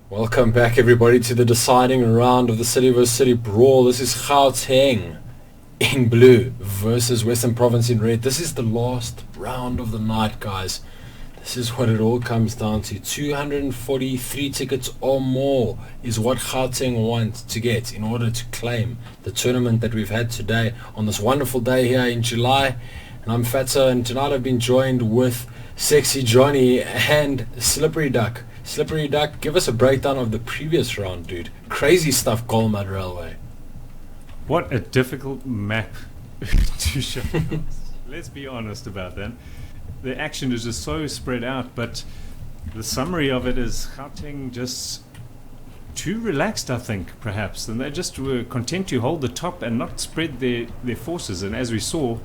Welcome back everybody to the deciding round of the City vs City Brawl. This is Gauteng in blue versus Western Province in red. This is the last round of the night, guys. This is what it all comes down to. 243 tickets or more is what Gauteng wants to get in order to claim the tournament that we've had today on this wonderful day here in July. And I'm Fatso, and tonight I've been joined with Sexy Johnny and Slippery Duck. Slippery Duck, give us a breakdown of the previous round, dude. Crazy stuff, Golmud Railway. What a difficult map to show. Let's be honest about that. The action is just so spread out, but the summary of it is Gauteng just too relaxed, I think, perhaps. And they just were content to hold the top and not spread their forces. And as we saw,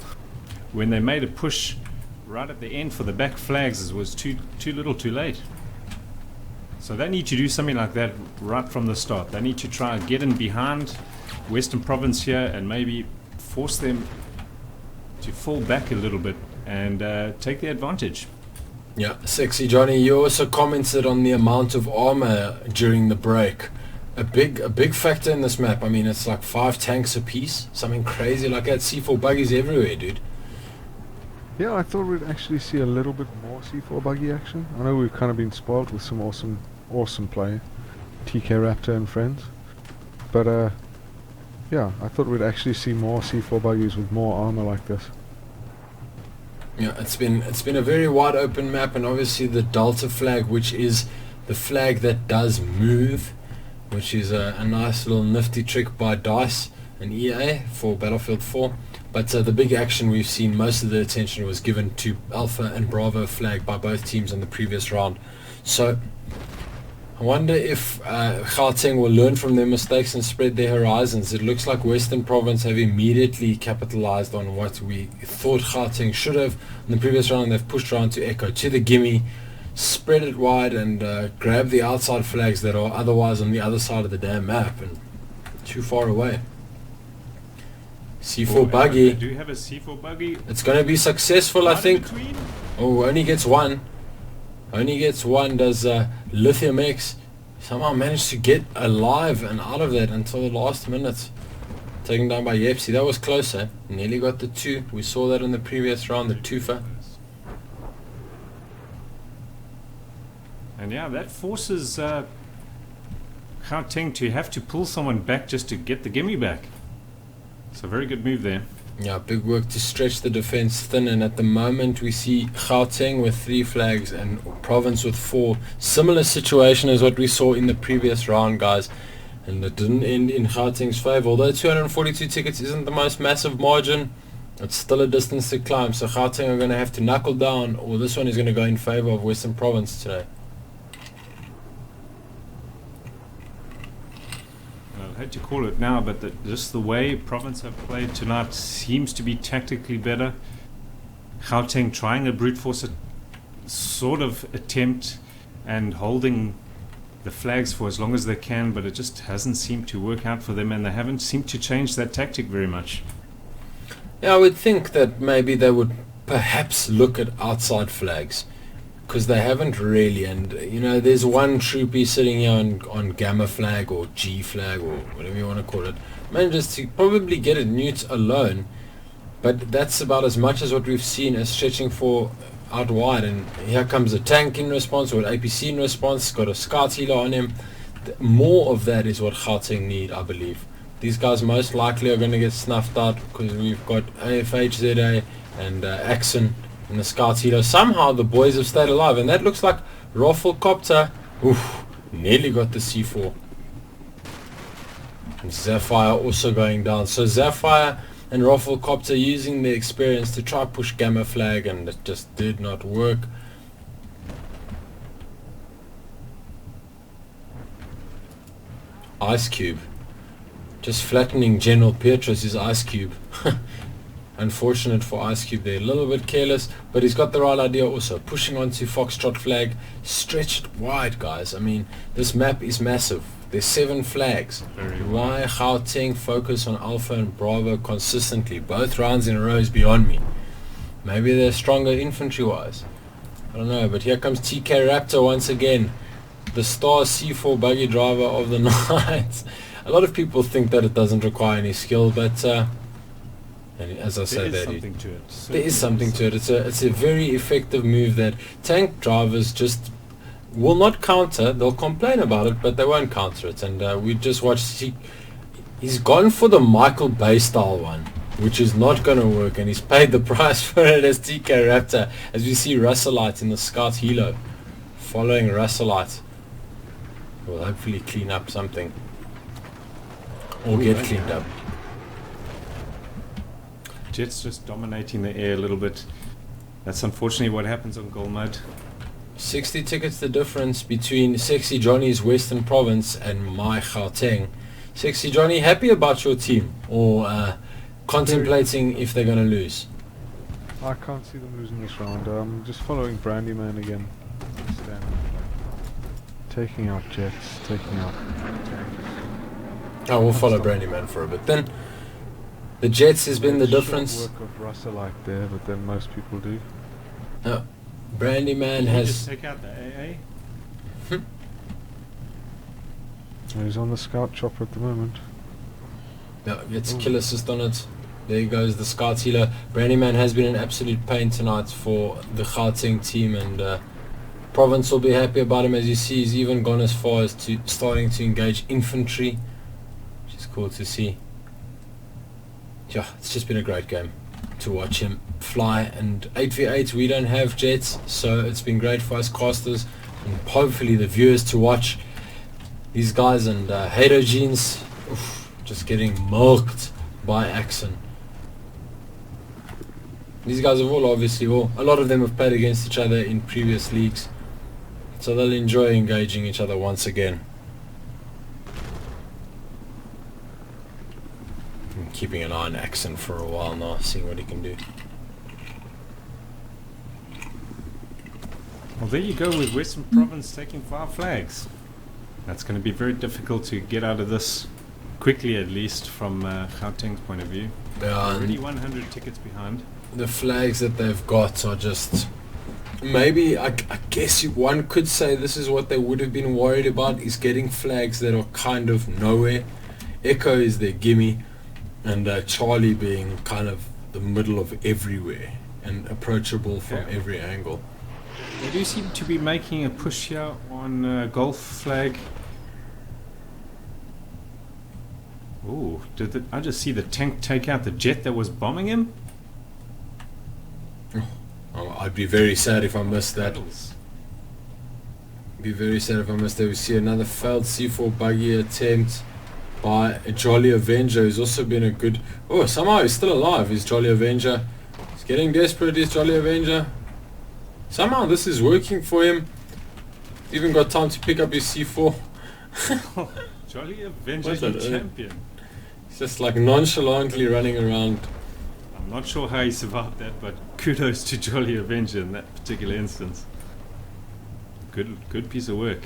when they made a push right at the end for the back flags, it was too little too late. So they need to do something like that right from the start. They need to try and get in behind Western Province here and maybe force them to fall back a little bit and take the advantage. Yeah, Sexy Johnny, you also commented on the amount of armor during the break. A big factor in this map. I mean, it's like 5 tanks a piece, something crazy like that. C4 buggies everywhere, dude. Yeah, I thought we'd actually see a little bit more C4 buggy action. I know we've kind of been spoiled with some awesome play, TK Raptor and friends. But yeah, I thought we'd actually see more C4 buggies with more armor like this. Yeah, it's been a very wide open map, and obviously the Delta flag, which is the flag that does move, which is a nice little nifty trick by DICE and EA for Battlefield 4. But the big action we've seen, most of the attention was given to Alpha and Bravo flag by both teams in the previous round. So I wonder if Gauteng will learn from their mistakes and spread their horizons. It looks like Western Province have immediately capitalized on what we thought Gauteng should have in the previous round. They've pushed around to Echo, to the gimme, spread it wide and grab the outside flags that are otherwise on the other side of the damn map and too far away. C4 buggy. Do you have a C4 buggy? It's going to be successful, I think. Oh, only gets one. Only gets one. Does Lithium X somehow managed to get alive and out of that until the last minute. Taken down by Yepsy. That was closer. Nearly got the 2. We saw that in the previous round, the twofer. And yeah, that forces Gauteng to have to pull someone back just to get the gimme back. It's a very good move there. Yeah, big work to stretch the defense thin, and at the moment we see Gauteng with 3 flags and Province with 4. Similar situation as what we saw in the previous round, guys, and it didn't end in Gauteng's favor. Although 242 tickets isn't the most massive margin, it's still a distance to climb, so Gauteng are going to have to knuckle down, or this one is going to go in favor of Western Province today. I hate to call it now, but just the way Province have played tonight seems to be tactically better. Gauteng trying a brute force sort of attempt and holding the flags for as long as they can, but it just hasn't seemed to work out for them, and they haven't seemed to change that tactic very much. Yeah, I would think that maybe they would perhaps look at outside flags, because they haven't really. And you know, there's one troopy sitting here on Gamma flag or G flag or whatever you want to call it, manages to probably get it newt alone, but that's about as much as what we've seen as stretching for out wide. And here comes a tank in response, or an APC in response, got a scout healer on him. More of that is what Gauteng need, I believe. These guys most likely are going to get snuffed out because we've got AFHZA and Axon and the scout healer. Somehow the boys have stayed alive, and that looks like Roffelcopter. Oof, nearly got the C4. And Sapphire also going down. So Sapphire and Roffelcopter using their experience to try push Gamma flag, and it just did not work. Ice Cube. Just flattening General Petrus' Ice Cube. Unfortunate for Ice Cube there, a little bit careless, but he's got the right idea also. Pushing onto Foxtrot flag, stretched wide, guys. I mean, this map is massive. There's 7 flags. Why Gauteng focus on Alpha and Bravo consistently? Both rounds in a row is beyond me. Maybe they're stronger infantry-wise. I don't know, but here comes TK Raptor once again. the star C4 buggy driver of the night. A lot of people think that it doesn't require any skill, but and as I say, there is something to it. There is something to it. It's a very effective move that tank drivers just will not counter. They'll complain about it, but they won't counter it. And we just watched. He's gone for the Michael Bay style one, which is not going to work, and he's paid the price for it as TK Raptor. As we see Russellite in the Scout Helo, following Russellite. Will hopefully clean up something, or get cleaned up. Jets just dominating the air a little bit. That's unfortunately what happens on Golmud. 60 tickets the difference between Sexy Johnny's Western Province and my Gauteng. Sexy Johnny, happy about your team, or contemplating if they're going to lose? I can't see them losing this round. I'm just following Brandyman again. Taking out Jets, taking out tanks. I will follow Brandyman for a bit. Then the Jets has been the difference. Work of Russellite there, but then most people do. Brandyman has. Just take out the AA. He's on the scout chopper at the moment. Yeah, gets kill assist on it. There goes the Scout Healer. Brandyman has been an absolute pain tonight for the Gauteng team, and Province will be happy about him. As you see, he's even gone as far as to starting to engage infantry, which is cool to see. Yeah, it's just been a great game to watch him fly, and 8v8 we don't have jets, so it's been great for us casters and hopefully the viewers to watch these guys. And Hado Jeans just getting milked by Axon. These guys have all obviously, a lot of them have played against each other in previous leagues, so they'll enjoy engaging each other once again. I'm keeping an eye on Axon for a while now, seeing what he can do. Well, there you go with Western Province taking 5 flags. That's going to be very difficult to get out of this quickly, at least from Gauteng's point of view. Already 100 tickets behind. The flags that they've got are just... Maybe, I guess one could say this is what they would have been worried about, is getting flags that are kind of nowhere. Echo is their gimme, and Charlie being kind of the middle of everywhere and approachable from every angle. They do seem to be making a push here on Golf flag. Ooh, I just see the tank take out the jet that was bombing him? I'd be very sad if I missed that. Be very sad if I missed that. We see another failed C4 buggy attempt by a Jolly Avenger, who's also been a good... Oh, somehow he's still alive, is Jolly Avenger. He's getting desperate, is Jolly Avenger. Somehow this is working for him. He's even got time to pick up his C4. Jolly Avenger, the champion. He's just like nonchalantly running around. I'm not sure how he survived that, but kudos to Jolly Avenger in that particular instance. Good piece of work.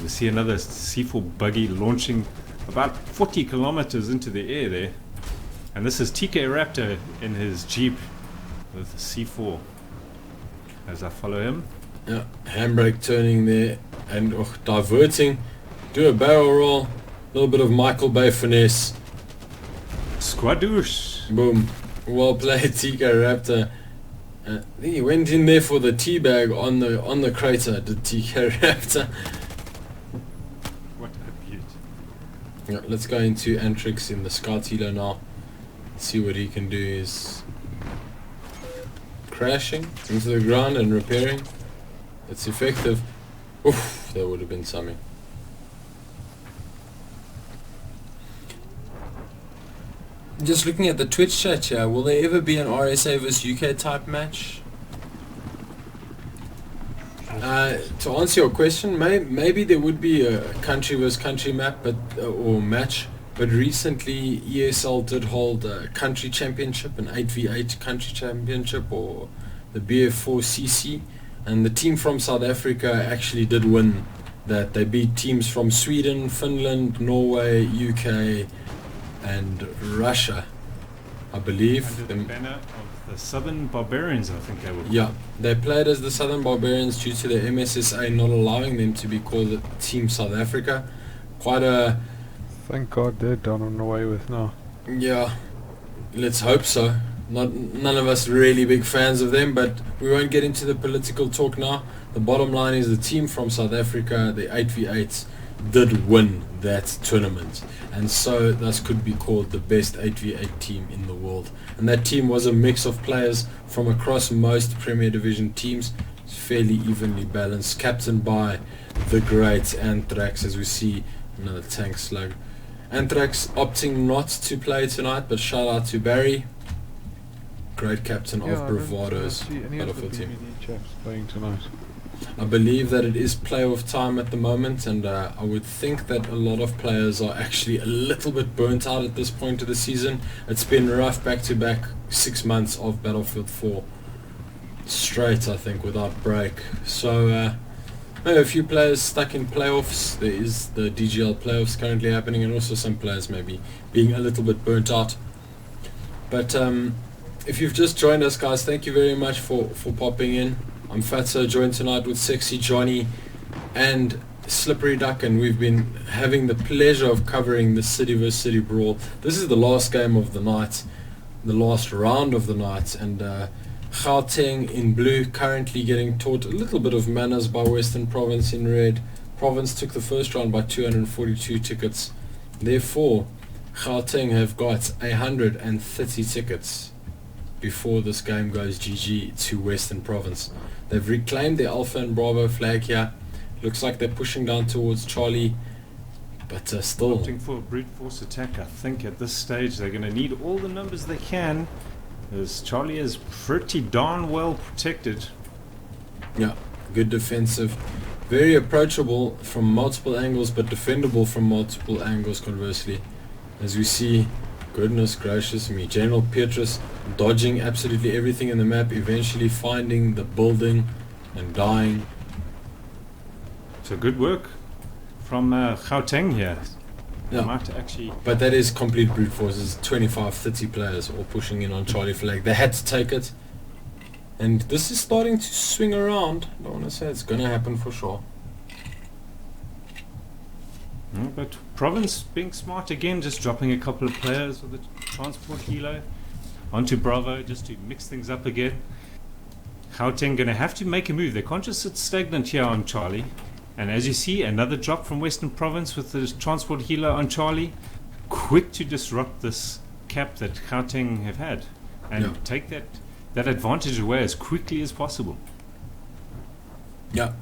We see another C4 buggy launching about 40 kilometers into the air there. And this is TK Raptor in his Jeep with the C4. As I follow him. Yeah, handbrake turning there and diverting. Do a barrel roll. A little bit of Michael Bay finesse. Squadoosh. Boom. Well played, TK Raptor. I think he went in there for the teabag on the crater, did TK Raptor. What a beaut. Yeah, let's go into Antrix in the Scout Helo now. See what he can do. Is crashing into the ground and repairing. It's effective. Oof, that would have been something. Just looking at the Twitch chat here, will there ever be an RSA vs UK type match? To answer your question, maybe there would be a country versus country map, or match. But recently, ESL did hold a country championship, an 8v8 country championship, or the BF4CC, and the team from South Africa actually did win that. They beat teams from Sweden, Finland, Norway, UK, and Russia, I believe. Under the banner of The Southern Barbarians, I think they were. Yeah, they played as the Southern Barbarians due to the MSSA not allowing them to be called Team South Africa. Quite a... Thank God they're done and away with now. Yeah, let's hope so. None of us really big fans of them, but we won't get into the political talk now. The bottom line is the team from South Africa, the 8v8s, did win that tournament, and so thus could be called the best 8v8 team in the world. And that team was a mix of players from across most Premier Division teams, fairly evenly balanced, captained by the great Anthrax, as we see another tank slug. Anthrax opting not to play tonight, but shout out to Barry, great captain of Bravado's Battlefield team. Chaps playing tonight. I believe that it is playoff time at the moment, and I would think that a lot of players are actually a little bit burnt out at this point of the season. It's been rough back-to-back 6 months of Battlefield 4 straight, I think, without break. So maybe a few players stuck in playoffs. There is the DGL playoffs currently happening, and also some players maybe being a little bit burnt out. But if you've just joined us, guys, thank you very much for popping in. I'm Fatso, joined tonight with Sexy Johnny and Slippery Duck, and we've been having the pleasure of covering the City vs City Brawl. This is the last game of the night, the last round of the night, and Gauteng in blue currently getting taught a little bit of manners by Western Province in red. Province took the first round by 242 tickets. Therefore, Gauteng have got 130 tickets before this game goes GG to Western Province. They've reclaimed their Alpha and Bravo flag here. Looks like they're pushing down towards Charlie, but still Opting for a brute force attack. I think at this stage they're going to need all the numbers they can, as Charlie is pretty darn well protected. Yeah, good defensive, very approachable from multiple angles, but defendable from multiple angles conversely. As we see, goodness gracious me, General Petrus dodging absolutely everything in the map, eventually finding the building and dying. So good work from Gauteng here. They Yeah, might actually... but that is complete brute forces. 25-30 players all pushing in on Charlie flag. They had to take it, and this is starting to swing around. I don't want to say it's going to happen for sure. But Province being smart again, just dropping a couple of players with the transport helo onto Bravo just to mix things up again. Gauteng going to have to make a move. They can't just sit stagnant here on Charlie. And as you see, another drop from Western Province with the transport helo on Charlie. Quick to disrupt this cap that Gauteng have had and take that advantage away as quickly as possible. Yeah.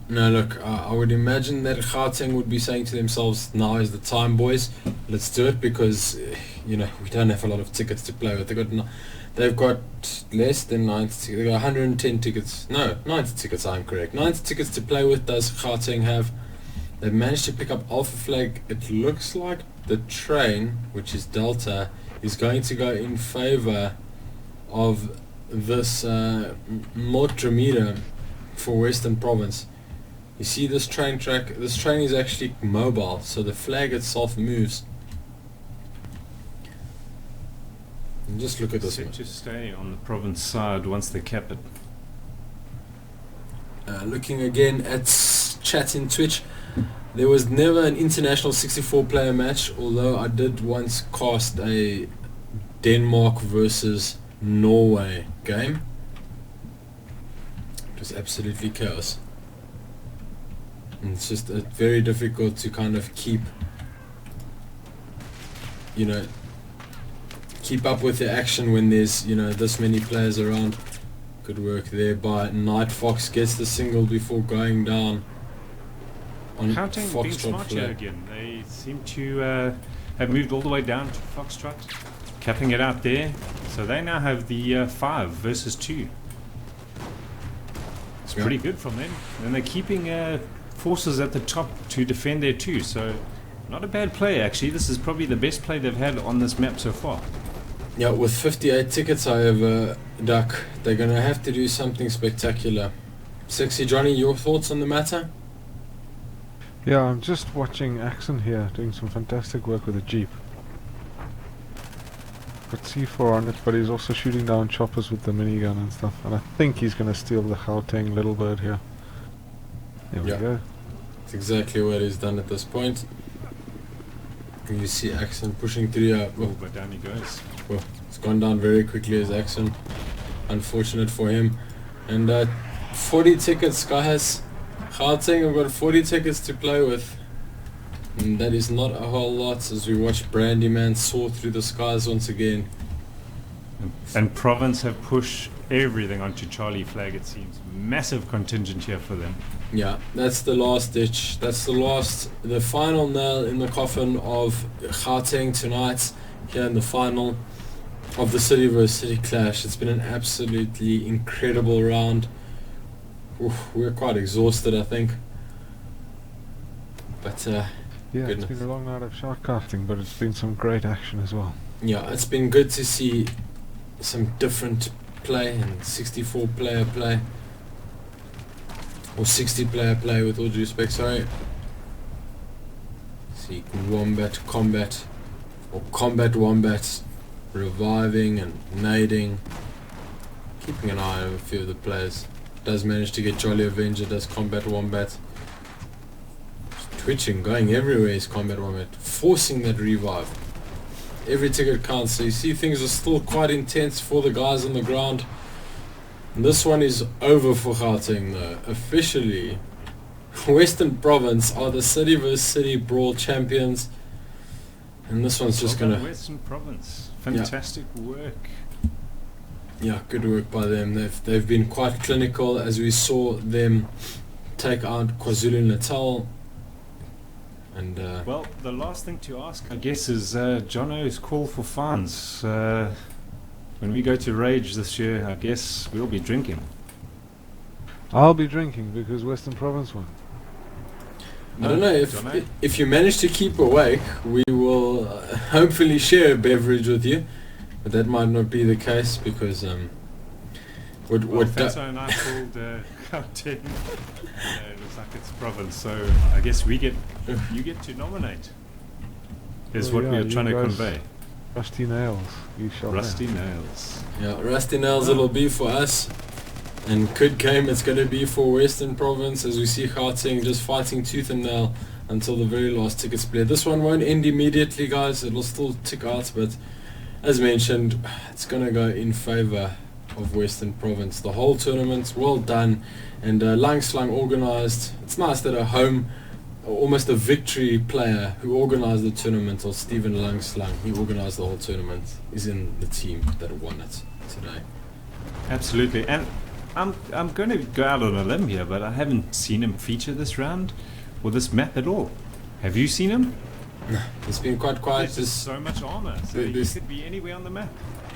No, look, I would imagine that Gauteng would be saying to themselves, now is the time, boys. Let's do it, because, you know, we don't have a lot of tickets to play with. They've got less than 90, they've got 110 tickets. No, 90 tickets, I'm correct. 90 tickets to play with does Gauteng have. They've managed to pick up Alpha Flag. It looks like the train, which is Delta, is going to go in favor of this Motrameter for Western Province. You see this train track? This train is actually mobile, so the flag itself moves. And just look at this Set one. to stay on the Province side once they cap it. Looking again at chat in Twitch, there was never an international 64 player match, although I did once cast a Denmark versus Norway game. It was absolutely chaos. And it's just very difficult to kind of keep up with the action when there's this many players around. Good work there by Night Fox, gets the single before going down on Gauteng being smart here Foxtrot. again. They seem to have moved all the way down to Foxtrot, capping it out there. So they now have the 5 versus 2. It's pretty good from them. And they're keeping forces at the top to defend their 2. So not a bad play, actually. This is probably the best play they've had on this map so far. Yeah, with 58 tickets, however, Duck, they're going to have to do something spectacular. Sexy Johnny, your thoughts on the matter? Yeah, I'm just watching Axon here doing some fantastic work with a Jeep. got C4 on it, but he's also shooting down choppers with the minigun and stuff. And I think he's going to steal the Gauteng little bird here. There we go. That's exactly what he's done at this point. And you see Axon pushing through. But down he goes. Well, it's gone down very quickly as Axon. Unfortunate for him. And 40 tickets, guys. Gauteng have got 40 tickets to play with. And that is not a whole lot as we watch Brandyman soar through the skies once again. And Province have pushed everything onto Charlie flag, it seems. Massive contingent here for them. Yeah, that's the last ditch. That's the final nail in the coffin of Gauteng tonight, here in the final of the City vs City clash. It's been an absolutely incredible round. Oof, we're quite exhausted, I think. But yeah, goodness. It's been a long night of shark casting, but it's been some great action as well. Yeah, it's been good to see some different play and 64 player play. Or 60 player play, with all due respect, sorry. See Wombat Combat, or Combat Wombat, reviving and nading. Keeping an eye on a few of the players. Does manage to get Jolly Avenger, does Combat Wombat. Twitching, going everywhere is Combat Wombat. Forcing that revive. Every ticket counts, so you see things are still quite intense for the guys on the ground. And this one is over for Gauteng though. Officially, Western Province are the City vs City Brawl champions. And this one's just Well gonna... done, Western Province. Fantastic work. Yeah, good work by them. They've been quite clinical as we saw them take out KwaZulu-Natal. And Well, the last thing to ask, I guess, is Jono's call for fines. When we go to Rage this year, I guess we'll be drinking. I'll be drinking because Western Province won. I don't know, if you manage to keep awake, we will hopefully share a beverage with you. But that might not be the case because Fatso and I called Gauteng. It looks like it's Province, so I guess you get to nominate. Is what we are trying to convey. Rusty nails. You shall Rusty nails. Yeah, Rusty Nails it'll be for us. And good game it's going to be for Western Province as we see Gauteng just fighting tooth and nail until the very last ticket split. This one won't end immediately, guys. It'll still tick out, but as mentioned, it's going to go in favour of Western Province. The whole tournament, well done. And Langslang organised. It's nice that a home, almost a victory player who organised the tournament, or Stephen Langslang, he organised the whole tournament, is in the team that won it today. Absolutely. And I'm going to go out on a limb here, but I haven't seen him feature this round or this map at all. Have you seen him? No, it's been quite quiet. There's just so much armor, so he could be anywhere on the map.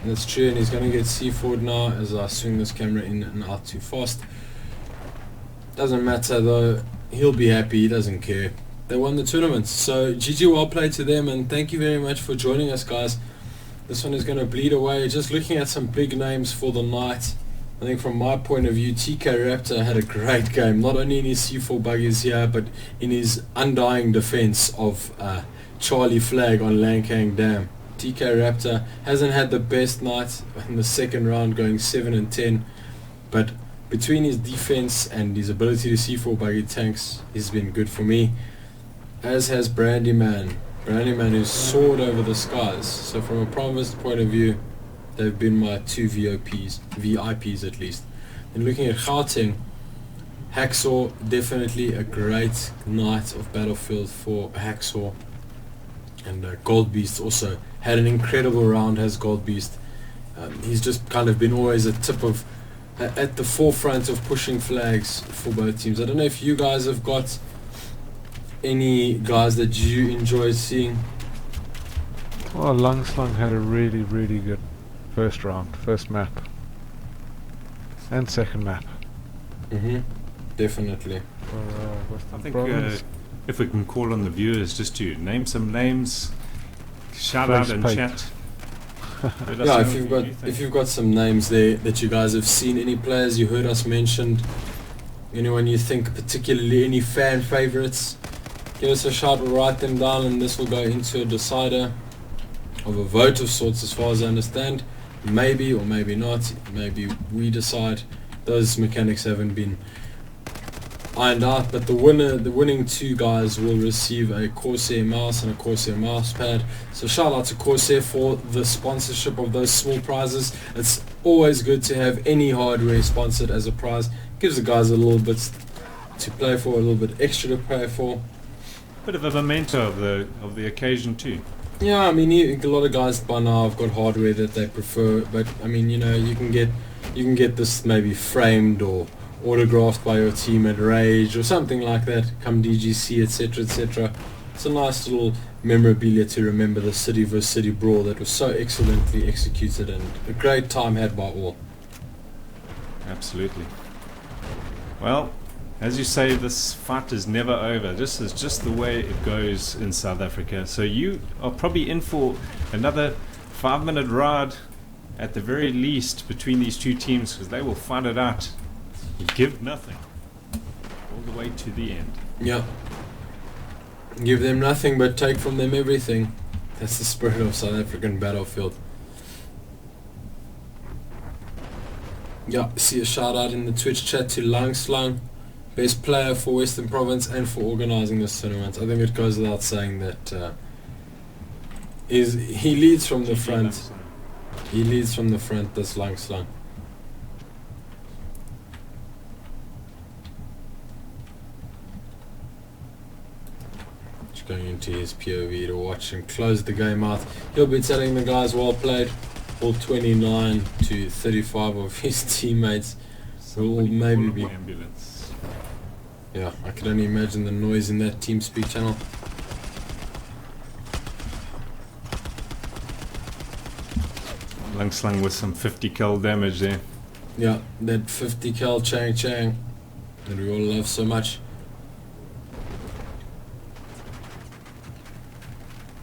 That's true, and he's going to get C4'd now as I swing this camera in and out too fast. Doesn't matter though, he'll be happy, he doesn't care. They won the tournament, so GG well played to them, and thank you very much for joining us, guys. This one is going to bleed away. Just looking at some big names for the night. I think from my point of view, TK Raptor had a great game, not only in his C4 buggies here, but in his undying defense of Charlie Flag on Lankang Dam. TK Raptor hasn't had the best night in the second round, going 7 and 10, but between his defense and his ability to C4 buggy tanks, he's been good for me, as has Brandyman. Brandyman who's soared over the skies. So from a Province point of view, they've been my two VIPs at least. And looking at Gauteng, Hacksaw, definitely a great night of Battlefield for Hacksaw. And Gold Beast also had an incredible round, has Gold Beast. He's just kind of been always at the forefront of pushing flags for both teams. I don't know if you guys have got any guys that you enjoy seeing. Well, Langslang had a really, really good first round, first map, and second map. Definitely. Western I think Province. if we can call on the viewers just to name some names, shout Place out and Pate. chat. Let us Yeah, know if you've got some names there that you guys have seen, any players you heard us mentioned, anyone you think particularly, any fan favorites, give us a shout, we'll write them down, and this will go into a decider a vote of sorts, as far as I understand. Maybe or maybe not. Maybe we decide. Those mechanics haven't been ironed out, but the winning two guys will receive a Corsair mouse and a Corsair mouse pad. So shout out to Corsair for the sponsorship of those small prizes. It's always good to have any hardware sponsored as a prize. Gives the guys a little bit to play for, a little bit extra to play for. Bit of a memento of the occasion too. Yeah, I mean, a lot of guys by now have got hardware that they prefer, but I mean, you know, you can get this maybe framed or autographed by your team at Rage or something like that, come DGC, etc, etc. It's a nice little memorabilia to remember the City vs City Brawl that was so excellently executed and a great time had by all. Absolutely. Well, as you say, this fight is never over. This is just the way it goes in South Africa. So you are probably in for another 5-minute ride at the very least between these two teams, because they will fight it out. You give nothing all the way to the end. Yeah. Give them nothing but take from them everything. That's the spirit of South African battlefield. Yeah, see a shout out in the Twitch chat to Langslang, best player for Western Province and for organising this tournament. I think it goes without saying that he leads from the front. He leads from the front, this Langslang. Just going into his POV to watch him close the game out. He'll be telling the guys well played. All 29 to 35 of his teammates will maybe be... ambulance. Yeah, I can only imagine the noise in that TeamSpeak channel. Langslang with some 50 cal damage there. Yeah, that 50 cal Chang Chang that we all love so much.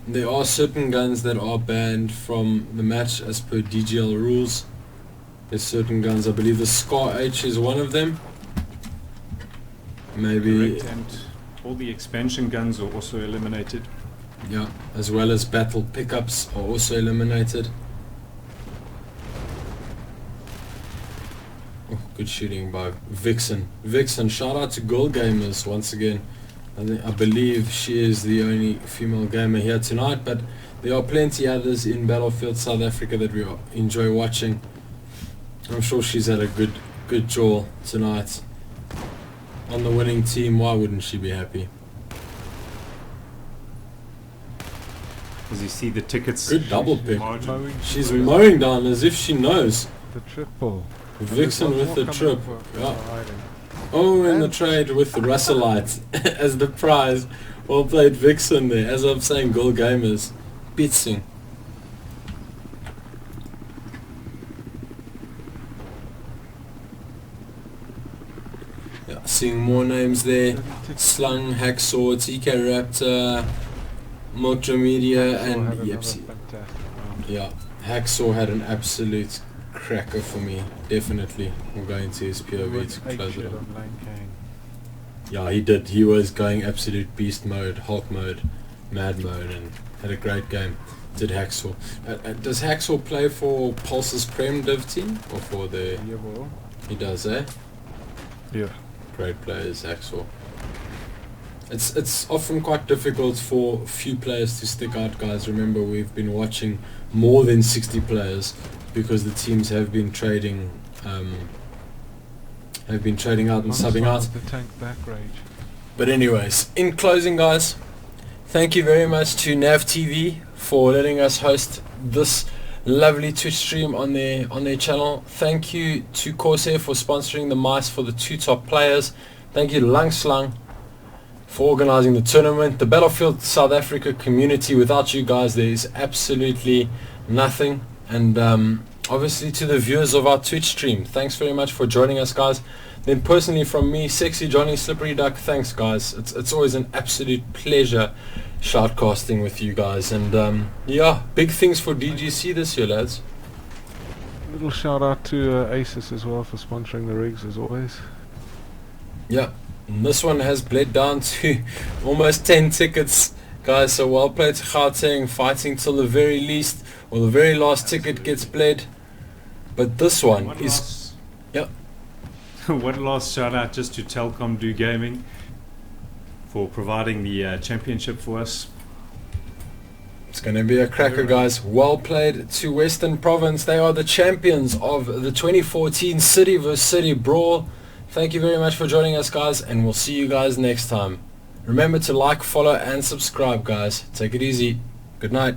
There are certain guns that are banned from the match as per DGL rules. There's certain guns, I believe the Scar H is one of them. Maybe... Correct, and all the expansion guns are also eliminated. Yeah, as well as battle pickups are also eliminated. Oh, good shooting by Vixen. Vixen, shout out to Gold Gamers once again. I believe she is the only female gamer here tonight, but there are plenty others in Battlefield South Africa that we enjoy watching. I'm sure she's had a good draw tonight on the winning team. Why wouldn't she be happy? As you see the tickets. Good double pick. Margin. She's mowing down as if she knows. The triple. Vixen with the trip. Yeah. Hiding. Oh, in the trade with the Russellite as the prize. Well played, Vixen there. As I'm saying, Gold Gamers. Bitsing. Yeah, seeing more names there. Slung, Hacksaw, TK Raptor, Multimedia, and Yepsy. Yeah, Hacksaw had an absolute cracker for me, definitely. I'm going to his POV to close it up. Yeah, he did. He was going absolute beast mode, Hulk mode, mad mode, and had a great game. Did Hacksaw. Does Hacksaw play for Pulse's Prem Div team? Or for the... Yeah, well. He does, eh? Yeah. Great players, Hacksaw. It's often quite difficult for few players to stick out, guys. Remember, we've been watching more than 60 players because the teams have been trading out and subbing out. The tank back rage. But anyways, in closing, guys, thank you very much to Nav TV for letting us host this lovely Twitch stream on their channel. Thank you to Corsair for sponsoring the mice for the two top players. Thank you to Langslang for organising the tournament. The Battlefield South Africa community, without you guys there is absolutely nothing. And obviously to the viewers of our Twitch stream, thanks very much for joining us, guys. Then personally from me, Sexy Johnny Slippery Duck, thanks guys. It's always an absolute pleasure shoutcasting with you guys. And yeah, big things for DGC this year, lads. Little shout out to Asus as well for sponsoring the rigs as always. Yeah, and this one has bled down to almost 10 tickets Guys, so well played to Gauteng, fighting till the very least, or the very last ticket gets bled. But this one is... Yep. One last shout out just to Telkom Do Gaming for providing the championship for us. It's going to be a cracker, guys. Well played to Western Province. They are the champions of the 2014 City vs City Brawl. Thank you very much for joining us, guys, and we'll see you guys next time. Remember to like, follow and subscribe, guys. Take it easy. Good night.